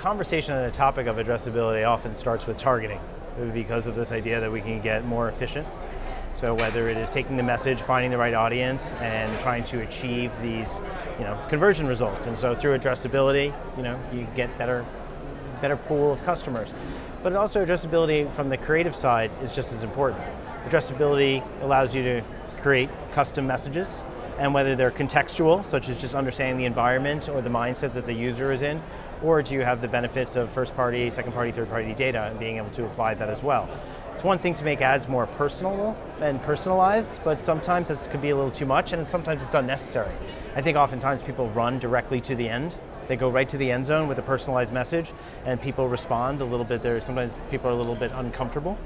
conversation on the topic of addressability often starts with targeting, because of this idea that we can get more efficient. So whether it is taking the message, finding the right audience, and trying to achieve these, conversion results. And so through addressability, you get better pool of customers. But also addressability from the creative side is just as important. Addressability allows you to create custom messages, and whether they're contextual, such as just understanding the environment or the mindset that the user is in, or do you have the benefits of first-party, second-party, third-party data and being able to apply that as well. It's one thing to make ads more personal and personalized, but sometimes this could be a little too much, and sometimes it's unnecessary. I think oftentimes people run directly to the end. They go right to the end zone with a personalized message, and people respond a little bit there. Sometimes people are a little bit uncomfortable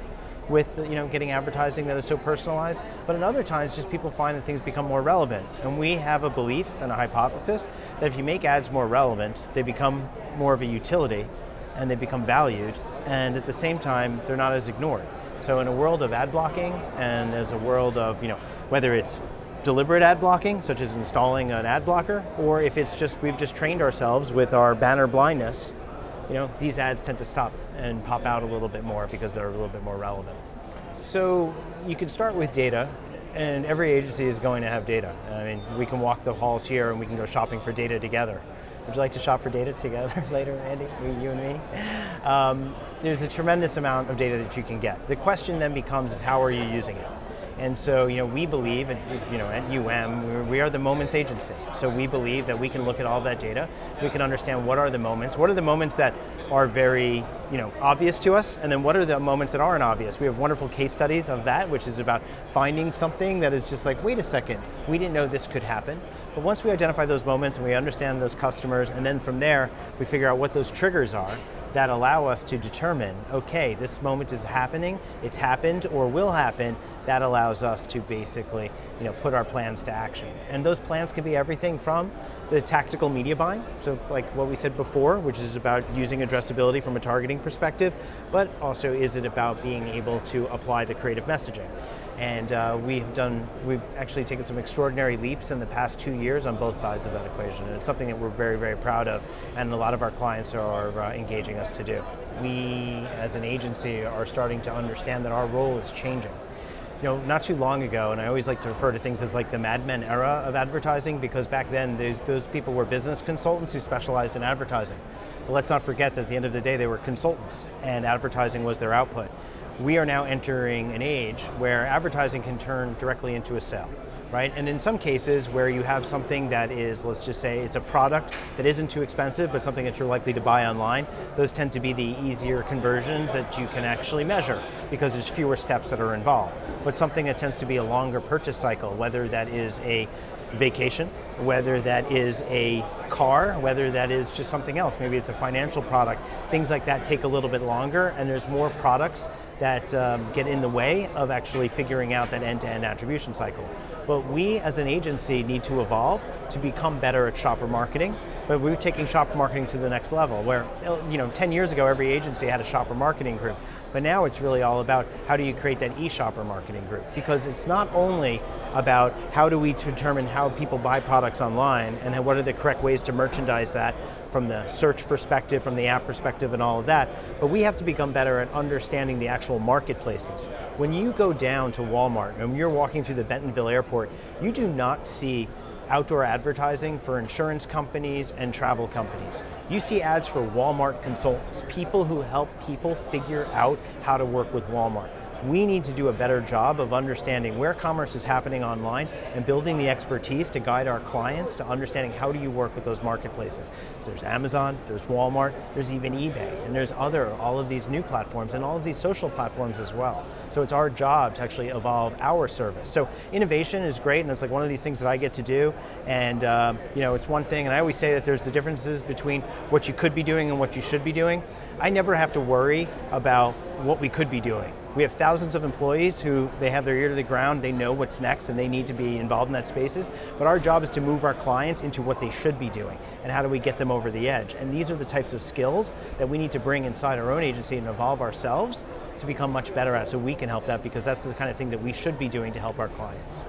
with getting advertising that is so personalized, but in other times just people find that things become more relevant. And we have a belief and a hypothesis that if you make ads more relevant, they become more of a utility and they become valued, and at the same time they're not as ignored. So in a world of ad blocking, and as a world of whether it's deliberate ad blocking, such as installing an ad blocker, or if it's just we've just trained ourselves with our banner blindness, these ads tend to stop and pop out a little bit more because they're a little bit more relevant. So you can start with data, and every agency is going to have data. I mean, we can walk the halls here and we can go shopping for data together. Would you like to shop for data together later, Andy, you and me? There's a tremendous amount of data that you can get. The question then becomes is how are you using it? And so, we believe, at we are the moments agency. So we believe that we can look at all that data. We can understand what are the moments that are very, obvious to us, and then what are the moments that aren't obvious. We have wonderful case studies of that, which is about finding something that is just like, wait a second, we didn't know this could happen. But once we identify those moments and we understand those customers, and then from there, we figure out what those triggers are that allow us to determine, okay, this moment is happening, it's happened or will happen, that allows us to basically put our plans to action. And those plans can be everything from the tactical media buying, so like what we said before, which is about using addressability from a targeting perspective, but also is it about being able to apply the creative messaging. And we've actually taken some extraordinary leaps in the past 2 years on both sides of that equation. And it's something that we're very, very proud of, and a lot of our clients are engaging us to do. We, as an agency, are starting to understand that our role is changing. Not too long ago, and I always like to refer to things as like the Mad Men era of advertising, because back then those people were business consultants who specialized in advertising. But let's not forget that at the end of the day they were consultants, and advertising was their output. We are now entering an age where advertising can turn directly into a sale, right? And in some cases where you have something that is, let's just say it's a product that isn't too expensive, but something that you're likely to buy online, those tend to be the easier conversions that you can actually measure because there's fewer steps that are involved. But something that tends to be a longer purchase cycle, whether that is a vacation, whether that is a car, whether that is just something else, maybe it's a financial product, things like that take a little bit longer, and there's more products that get in the way of actually figuring out that end-to-end attribution cycle. But we as an agency need to evolve to become better at shopper marketing, but we're taking shopper marketing to the next level where, 10 years ago every agency had a shopper marketing group, but now it's really all about how do you create that e-shopper marketing group, because it's not only about how do we determine how people buy products online and what are the correct ways to merchandise that from the search perspective, from the app perspective and all of that, but we have to become better at understanding the actual marketplaces. When you go down to Walmart and you're walking through the Bentonville airport, you do not see outdoor advertising for insurance companies and travel companies. You see ads for Walmart consultants, people who help people figure out how to work with Walmart. We need to do a better job of understanding where commerce is happening online and building the expertise to guide our clients to understanding how do you work with those marketplaces. So there's Amazon, there's Walmart, there's even eBay, and there's all of these new platforms and all of these social platforms as well. So it's our job to actually evolve our service. So innovation is great, and it's like one of these things that I get to do, and it's one thing, and I always say that there's the differences between what you could be doing and what you should be doing. I never have to worry about what we could be doing. We have thousands of employees who they have their ear to the ground, they know what's next and they need to be involved in that spaces, but our job is to move our clients into what they should be doing and how do we get them over the edge. And these are the types of skills that we need to bring inside our own agency and evolve ourselves to become much better at, so we can help that, because that's the kind of thing that we should be doing to help our clients.